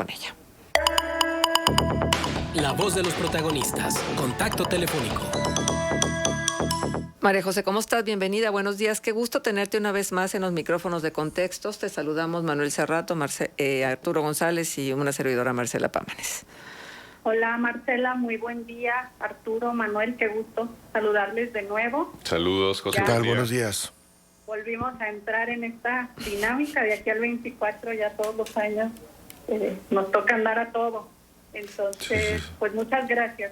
con ella. La voz de los protagonistas. Contacto telefónico. María José, ¿cómo estás? Bienvenida, buenos días. Qué gusto tenerte una vez más en los micrófonos de Contextos. Te saludamos Manuel Cerrato, Arturo González y una servidora, Marcela Pámanes. Hola Marcela, muy buen día. Arturo, Manuel, qué gusto saludarles de nuevo. Saludos, José. ¿Qué tal? Buenos días. Volvimos a entrar en esta dinámica de aquí al 24, ya todos los años nos toca andar a todo. Entonces, pues muchas gracias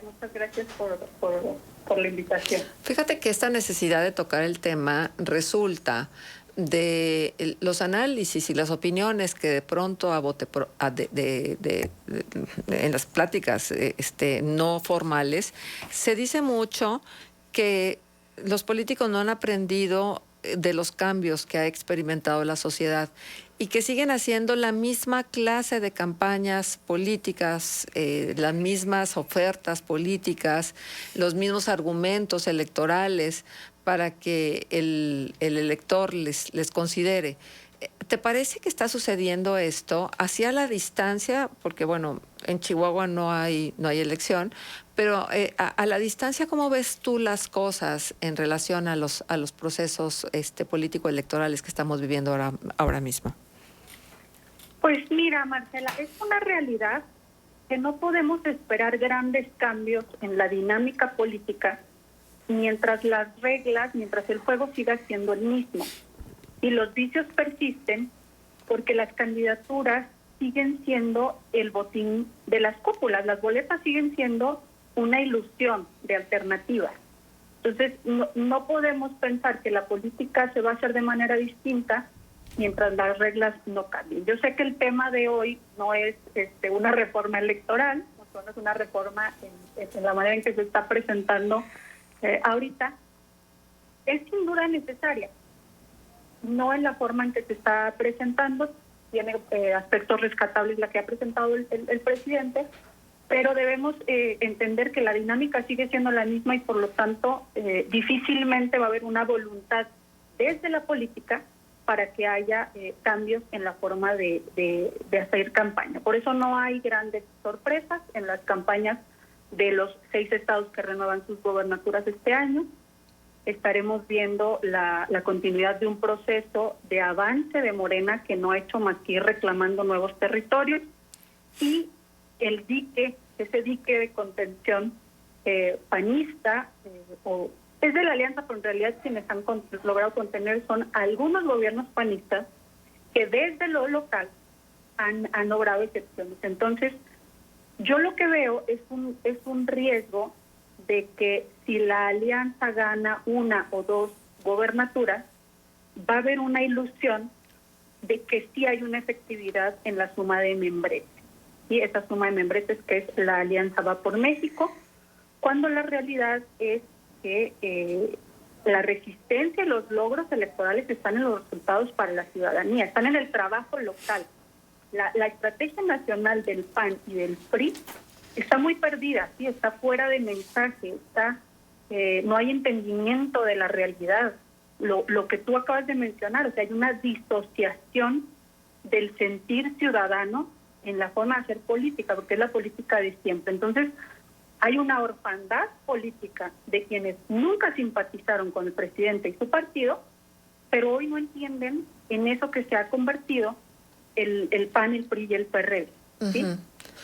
por la invitación. Fíjate que esta necesidad de tocar el tema resulta de los análisis y las opiniones que de pronto en las pláticas no formales se dice mucho que los políticos no han aprendido de los cambios que ha experimentado la sociedad y que siguen haciendo la misma clase de campañas políticas, las mismas ofertas políticas, los mismos argumentos electorales para que el elector les considere. ¿Te parece que está sucediendo esto hacia la distancia? Porque, bueno, en Chihuahua no hay elección, pero a la distancia, ¿cómo ves tú las cosas en relación a los procesos político-electorales que estamos viviendo ahora mismo? Pues mira, Marcela, es una realidad que no podemos esperar grandes cambios en la dinámica política mientras el juego siga siendo el mismo. Y los vicios persisten porque las candidaturas siguen siendo el botín de las cúpulas, las boletas siguen siendo una ilusión de alternativa. Entonces, no podemos pensar que la política se va a hacer de manera distinta mientras las reglas no cambien. Yo sé que el tema de hoy no es una reforma electoral, no es una reforma en la manera en que se está presentando ahorita. Es sin duda necesaria, no en la forma en que se está presentando, tiene aspectos rescatables la que ha presentado el presidente, pero debemos entender que la dinámica sigue siendo la misma y por lo tanto difícilmente va a haber una voluntad desde la política para que haya cambios en la forma de hacer campaña. Por eso no hay grandes sorpresas en las campañas de los 6 estados que renuevan sus gobernaturas este año. Estaremos viendo la continuidad de un proceso de avance de Morena que no ha hecho más que ir reclamando nuevos territorios y ese dique de contención panista es de la alianza, pero en realidad quienes han logrado contener son algunos gobiernos panistas que desde lo local han logrado excepciones. Entonces, yo lo que veo es un riesgo de que si la alianza gana una o dos gobernaturas, va a haber una ilusión de que sí hay una efectividad en la suma de membretes. Y esa suma de membretes que es la alianza Va por México, cuando la realidad es que la resistencia y los logros electorales están en los resultados para la ciudadanía, están en el trabajo local. La estrategia nacional del PAN y del PRI está muy perdida, ¿sí? Está fuera de mensaje, no hay entendimiento de la realidad. Lo que tú acabas de mencionar, o sea, hay una disociación del sentir ciudadano en la forma de hacer política, porque es la política de siempre. Entonces, hay una orfandad política de quienes nunca simpatizaron con el presidente y su partido, pero hoy no entienden en eso que se ha convertido el PAN, el PRI y el PRD. ¿Sí?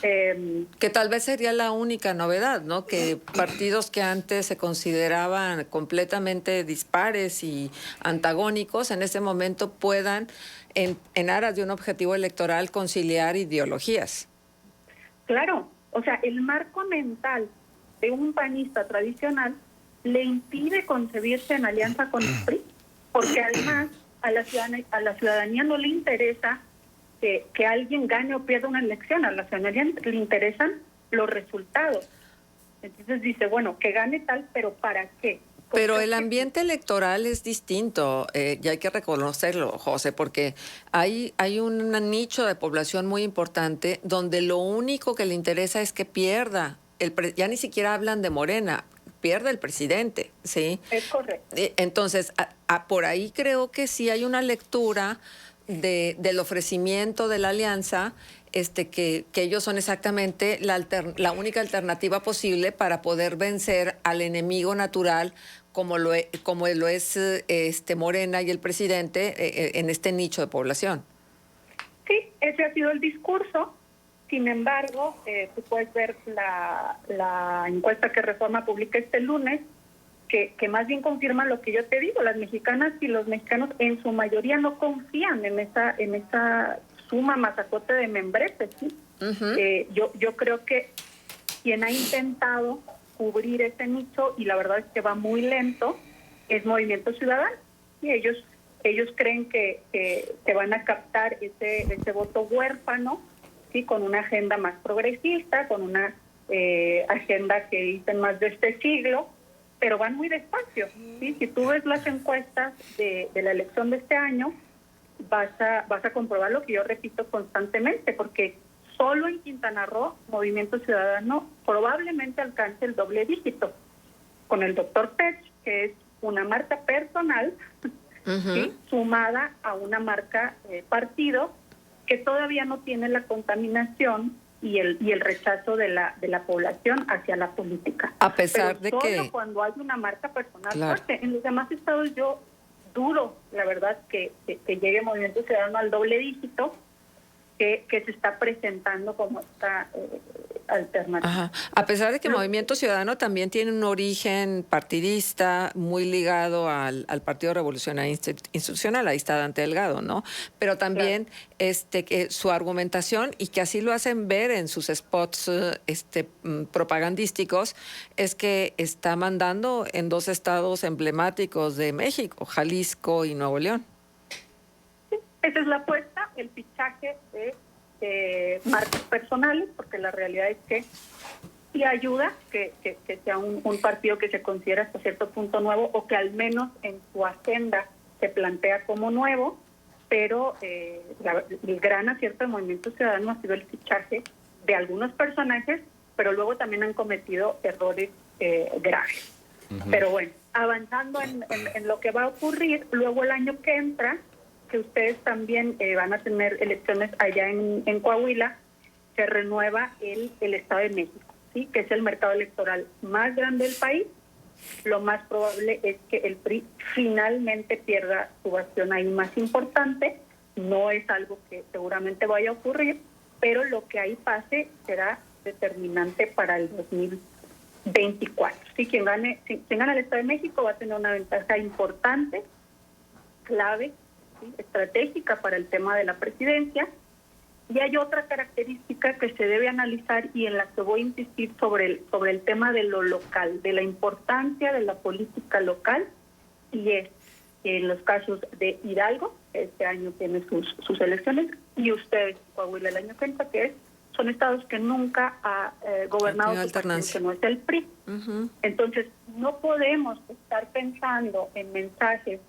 Que tal vez sería la única novedad, ¿no? Que partidos que antes se consideraban completamente dispares y antagónicos, en ese momento puedan, en aras de un objetivo electoral, conciliar ideologías. Claro, o sea, el marco mental de un panista tradicional le impide concebirse en alianza con el PRI, porque además a la ciudadanía no le interesa que alguien gane o pierda una elección, a la ciudadanía le interesan los resultados. Entonces dice, bueno, que gane tal, pero ¿para qué? Pero el ambiente electoral es distinto, y hay que reconocerlo, José, porque hay un nicho de población muy importante donde lo único que le interesa es que pierda, ya ni siquiera hablan de Morena, pierda el presidente, ¿sí? Es correcto. Entonces, por ahí creo que sí hay una lectura del ofrecimiento de la alianza que ellos son exactamente la única alternativa posible para poder vencer al enemigo natural como lo es Morena y el presidente en este nicho de población. Sí, ese ha sido el discurso. Sin embargo, tú puedes ver la encuesta que Reforma publica este lunes, que más bien confirma lo que yo te digo. Las mexicanas y los mexicanos en su mayoría no confían en esa suma mazacote de membretes, ¿sí? Yo creo que quien ha intentado cubrir ese nicho, y la verdad es que va muy lento, es Movimiento Ciudadano. Y ellos creen que van a captar ese voto huérfano, ¿sí? Con una agenda más progresista, con una agenda que dicen más de este siglo, pero van muy despacio, ¿sí? Si tú ves las encuestas de la elección de este año, vas a comprobar lo que yo repito constantemente, porque solo en Quintana Roo, Movimiento Ciudadano probablemente alcance el doble dígito, con el doctor Pech, que es una marca personal, ¿sí? Sumada a una marca partido, que todavía no tiene la contaminación y el rechazo de la población hacia la política. A pesar de que... Solo cuando hay una marca personal Claro. fuerte. En los demás estados yo dudo, la verdad, que llegue Movimiento Ciudadano al doble dígito que se está presentando como esta alternativa. Ajá. A pesar de que Movimiento Ciudadano también tiene un origen partidista muy ligado al Partido Revolucionario Institucional, ahí está Dante Delgado, ¿no? Pero también que su argumentación, y que así lo hacen ver en sus spots propagandísticos, es que está mandando en 2 estados emblemáticos de México, Jalisco y Nuevo León. Esa es la apuesta, el fichaje de marcas personales, porque la realidad es que sí ayuda que sea un partido que se considera hasta cierto punto nuevo, o que al menos en su agenda se plantea como nuevo, pero el gran acierto del Movimiento Ciudadano ha sido el fichaje de algunos personajes, pero luego también han cometido errores graves. Pero bueno, avanzando en lo que va a ocurrir, luego el año que entra, que ustedes también van a tener elecciones allá en Coahuila, se renueva el Estado de México, ¿sí? Que es el mercado electoral más grande del país. Lo más probable es que el PRI finalmente pierda su bastión ahí más importante. No es algo que seguramente vaya a ocurrir, pero lo que ahí pase será determinante para el 2024. ¿Sí? Quien gane el Estado de México va a tener una ventaja importante, clave, ¿sí? Estratégica para el tema de la presidencia. Y hay otra característica que se debe analizar y en la que voy a insistir sobre el tema de lo local, de la importancia de la política local, y es en los casos de Hidalgo, que este año tiene sus elecciones, y ustedes, Coahuila, el año que entra, son estados que nunca ha gobernado su partido, que no es el PRI. Entonces, no podemos estar pensando en mensajes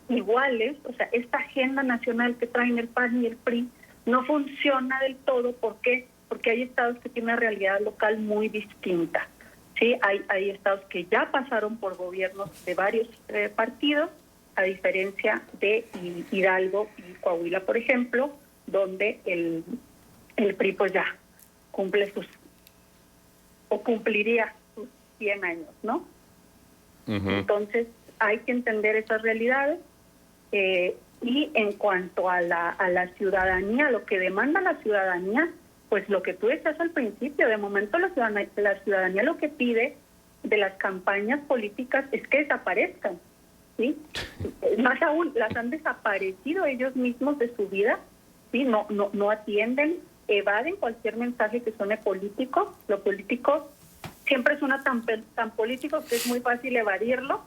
iguales. O sea, esta agenda nacional que traen el PAN y el PRI no funciona del todo. ¿Por qué? Porque hay estados que tienen una realidad local muy distinta. Sí, hay estados que ya pasaron por gobiernos de varios partidos, a diferencia de Hidalgo y Coahuila, por ejemplo, donde el PRI pues ya cumpliría sus 100 años, ¿no? Entonces hay que entender esas realidades. Y en cuanto a la ciudadanía, lo que demanda la ciudadanía, pues lo que tú decías al principio, de momento la ciudadanía lo que pide de las campañas políticas es que desaparezcan, ¿sí? Más aún, las han desaparecido ellos mismos de su vida, ¿sí? No atienden, evaden cualquier mensaje que suene político. Lo político siempre suena tan político que es muy fácil evadirlo,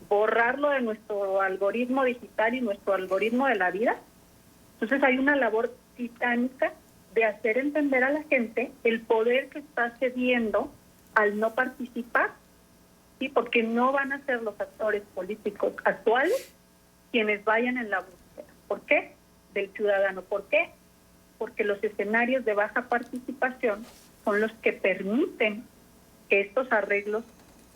borrarlo de nuestro algoritmo digital y nuestro algoritmo de la vida. Entonces hay una labor titánica de hacer entender a la gente el poder que está cediendo al no participar, ¿sí? Porque no van a ser los actores políticos actuales quienes vayan en la búsqueda. ¿Por qué? Del ciudadano. ¿Por qué? Porque los escenarios de baja participación son los que permiten que estos arreglos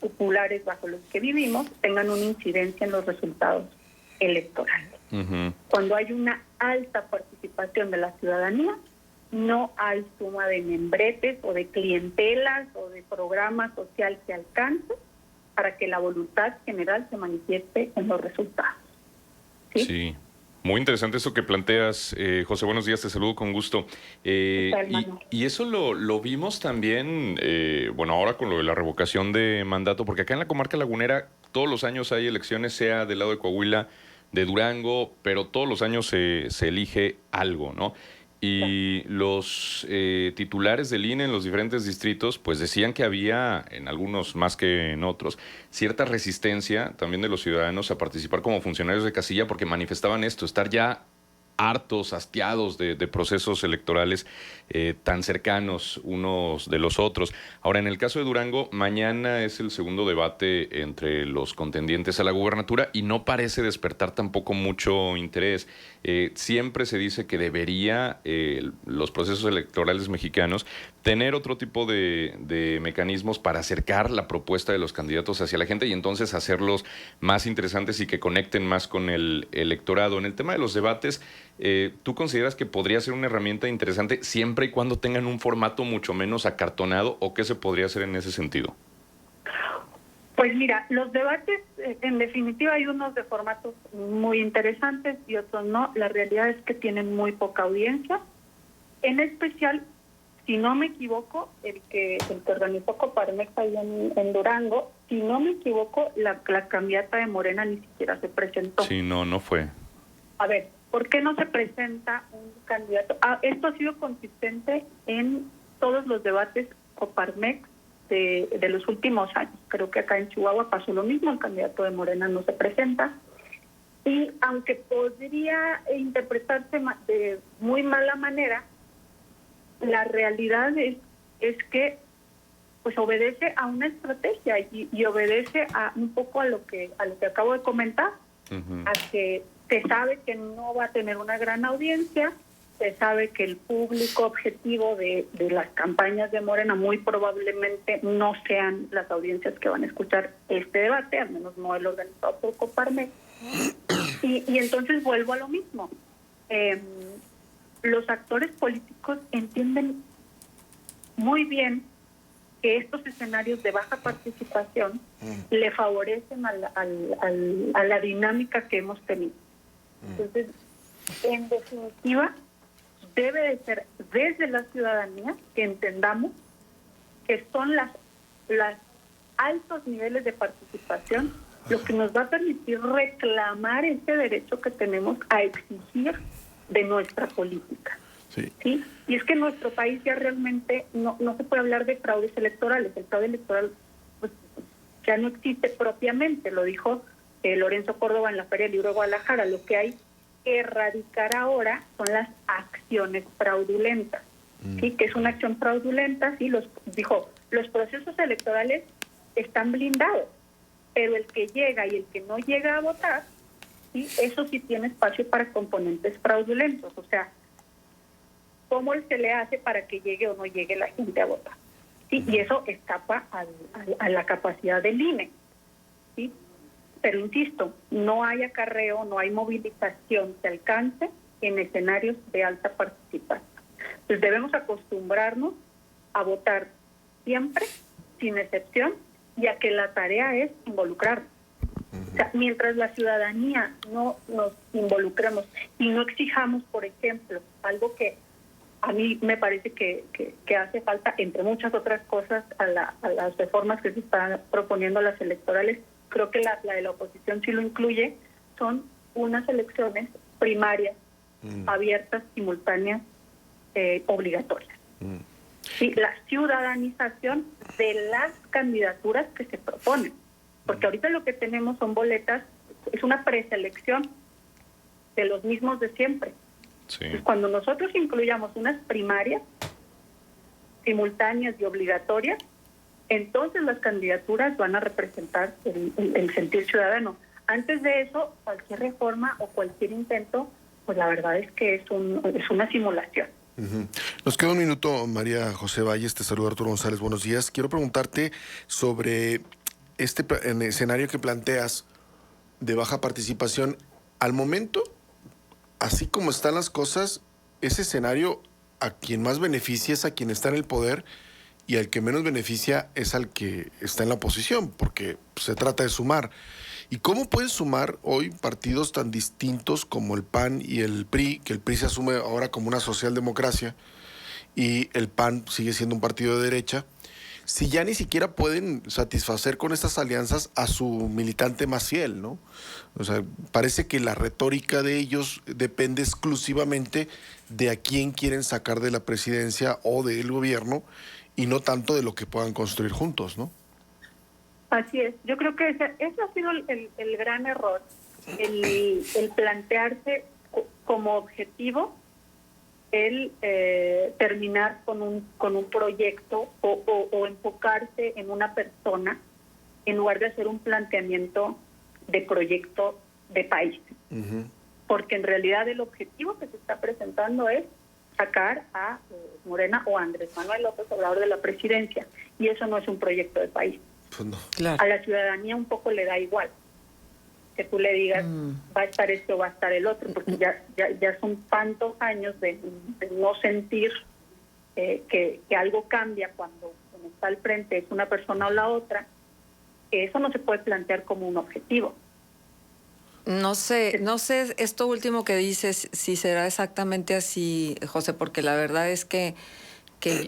populares bajo los que vivimos tengan una incidencia en los resultados electorales. Cuando hay una alta participación de la ciudadanía, no hay suma de membretes o de clientelas o de programa social que alcance para que la voluntad general se manifieste en los resultados. ¿Sí? Sí. Muy interesante eso que planteas, José. Buenos días, te saludo con gusto. Y eso lo vimos también, bueno, ahora con lo de la revocación de mandato, porque acá en la comarca lagunera todos los años hay elecciones, sea del lado de Coahuila, de Durango, pero todos los años se elige algo, ¿no? Y los titulares del INE en los diferentes distritos, pues decían que había, en algunos más que en otros, cierta resistencia también de los ciudadanos a participar como funcionarios de casilla porque manifestaban esto, estar ya hartos, hastiados de procesos electorales tan cercanos unos de los otros. Ahora, en el caso de Durango, mañana es el segundo debate entre los contendientes a la gubernatura y no parece despertar tampoco mucho interés. Siempre se dice que debería los procesos electorales mexicanos tener otro tipo de mecanismos para acercar la propuesta de los candidatos hacia la gente y entonces hacerlos más interesantes y que conecten más con el electorado. En el tema de los debates, ¿tú consideras que podría ser una herramienta interesante siempre y cuando tengan un formato mucho menos acartonado o qué se podría hacer en ese sentido? Pues mira, los debates, en definitiva, hay unos de formatos muy interesantes y otros no. La realidad es que tienen muy poca audiencia. En especial, si no me equivoco, el que organizó Coparmex ahí en Durango, si no me equivoco, la candidata de Morena ni siquiera se presentó. Sí, no fue. A ver, ¿por qué no se presenta un candidato? Esto ha sido consistente en todos los debates Coparmex de los últimos años. Creo que acá en Chihuahua pasó lo mismo, el candidato de Morena no se presenta. Y aunque podría interpretarse de muy mala manera, la realidad es que pues obedece a una estrategia y obedece a un poco a lo que acabo de comentar, a que se sabe que no va a tener una gran audiencia, se sabe que el público objetivo de las campañas de Morena muy probablemente no sean las audiencias que van a escuchar este debate, al menos no el organizado por Coparmex. Y entonces vuelvo a lo mismo. Los actores políticos entienden muy bien que estos escenarios de baja participación le favorecen a la dinámica que hemos tenido. Entonces, en definitiva, debe de ser desde la ciudadanía que entendamos que son las altos niveles de participación lo que nos va a permitir reclamar ese derecho que tenemos a exigir de nuestra política. ¿Sí? Y es que en nuestro país ya realmente no se puede hablar de fraudes electorales. El fraude electoral pues, ya no existe propiamente, lo dijo Lorenzo Córdoba en la Feria del Libro de Guadalajara. Lo que hay que erradicar ahora son las acciones fraudulentas. ¿Sí? ¿Qué es una acción fraudulenta? Sí, los procesos electorales están blindados, pero el que llega y el que no llega a votar, ¿sí? Eso sí tiene espacio para componentes fraudulentos. O sea, ¿cómo se le hace para que llegue o no llegue la gente a votar? ¿Sí? Y eso escapa a la capacidad del INE. ¿Sí? Pero insisto, no hay acarreo, no hay movilización que alcance en escenarios de alta participación. Entonces debemos acostumbrarnos a votar siempre, sin excepción, y a que la tarea es involucrarnos. O sea, mientras la ciudadanía no nos involucremos y no exijamos, por ejemplo, algo que a mí me parece que hace falta, entre muchas otras cosas, a las reformas que se están proponiendo a las electorales, creo que la de la oposición sí lo incluye, son unas elecciones primarias, abiertas, simultáneas, obligatorias. Sí, la ciudadanización de las candidaturas que se proponen. Porque ahorita lo que tenemos son boletas, es una preselección de los mismos de siempre. Sí. Entonces, cuando nosotros incluyamos unas primarias simultáneas y obligatorias, entonces las candidaturas van a representar el sentir ciudadano. Antes de eso, cualquier reforma o cualquier intento, pues la verdad es que es una simulación. Nos queda un minuto, María José Valles, te saluda Arturo González, buenos días. Quiero preguntarte sobre en el escenario que planteas de baja participación. Al momento, así como están las cosas, ese escenario a quien más beneficia es a quien está en el poder y al que menos beneficia es al que está en la oposición, porque se trata de sumar. ¿Y cómo pueden sumar hoy partidos tan distintos como el PAN y el PRI, que el PRI se asume ahora como una socialdemocracia y el PAN sigue siendo un partido de derecha, si ya ni siquiera pueden satisfacer con estas alianzas a su militante más fiel, ¿no? O sea, parece que la retórica de ellos depende exclusivamente de a quién quieren sacar de la presidencia o del gobierno y no tanto de lo que puedan construir juntos, ¿no? Así es. Yo creo que ese ha sido el gran error, el plantearse como objetivo el terminar con un proyecto o enfocarse en una persona en lugar de hacer un planteamiento de proyecto de país. Uh-huh. Porque en realidad el objetivo que se está presentando es sacar a Morena o a Andrés Manuel López Obrador de la presidencia, y eso no es un proyecto de país. Pues no. Claro. A la ciudadanía un poco le da igual que tú le digas va a estar este o va a estar el otro, porque ya son tantos años de no sentir que algo cambia cuando está al frente es una persona o la otra, que eso no se puede plantear como un objetivo. No sé esto último que dices si será exactamente así, José, porque la verdad es que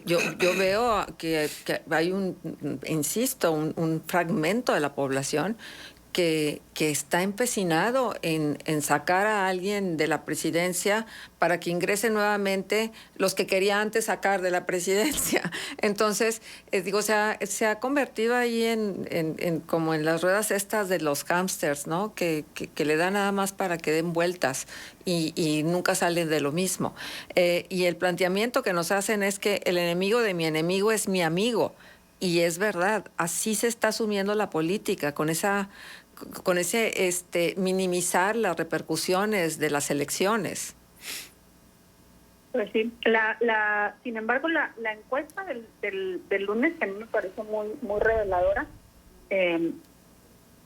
yo veo que hay un fragmento de la población que está empecinado en sacar a alguien de la presidencia para que ingresen nuevamente los que quería antes sacar de la presidencia. Entonces, se ha convertido ahí en como en las ruedas estas de los hámsters, ¿no? Que le dan nada más para que den vueltas y nunca salen de lo mismo. Y el planteamiento que nos hacen es que el enemigo de mi enemigo es mi amigo. Y es verdad, así se está asumiendo la política, con ese minimizar las repercusiones de las elecciones. Pues sí, sin embargo, la encuesta del lunes, que a mí me parece muy reveladora,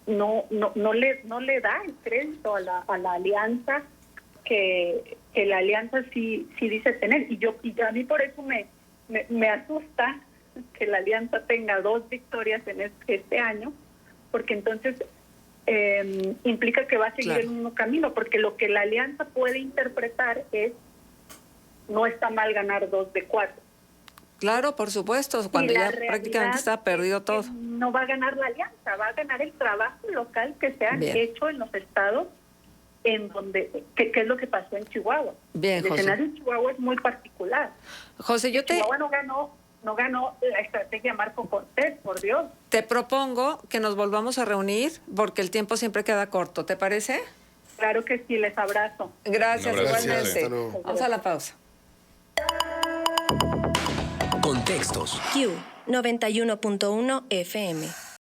no le da el crédito a la alianza que la alianza sí dice tener, y a mí por eso me asusta que la alianza tenga 2 victorias en este año, porque entonces implica que va a seguir el mismo camino, porque lo que la alianza puede interpretar es no está mal ganar 2 de 4. Claro, por supuesto, cuando ya prácticamente está perdido todo. No va a ganar la alianza, va a ganar el trabajo local que se ha hecho en los estados en donde, que es lo que pasó en Chihuahua. Bien, el escenario en Chihuahua es muy particular. José, Chihuahua no ganó la estrategia Marco Cortés, por Dios. Te propongo que nos volvamos a reunir porque el tiempo siempre queda corto, ¿te parece? Claro que sí, les abrazo. Gracias, igualmente. Gracias. Vamos a la pausa. Contextos. Q 91.1 FM.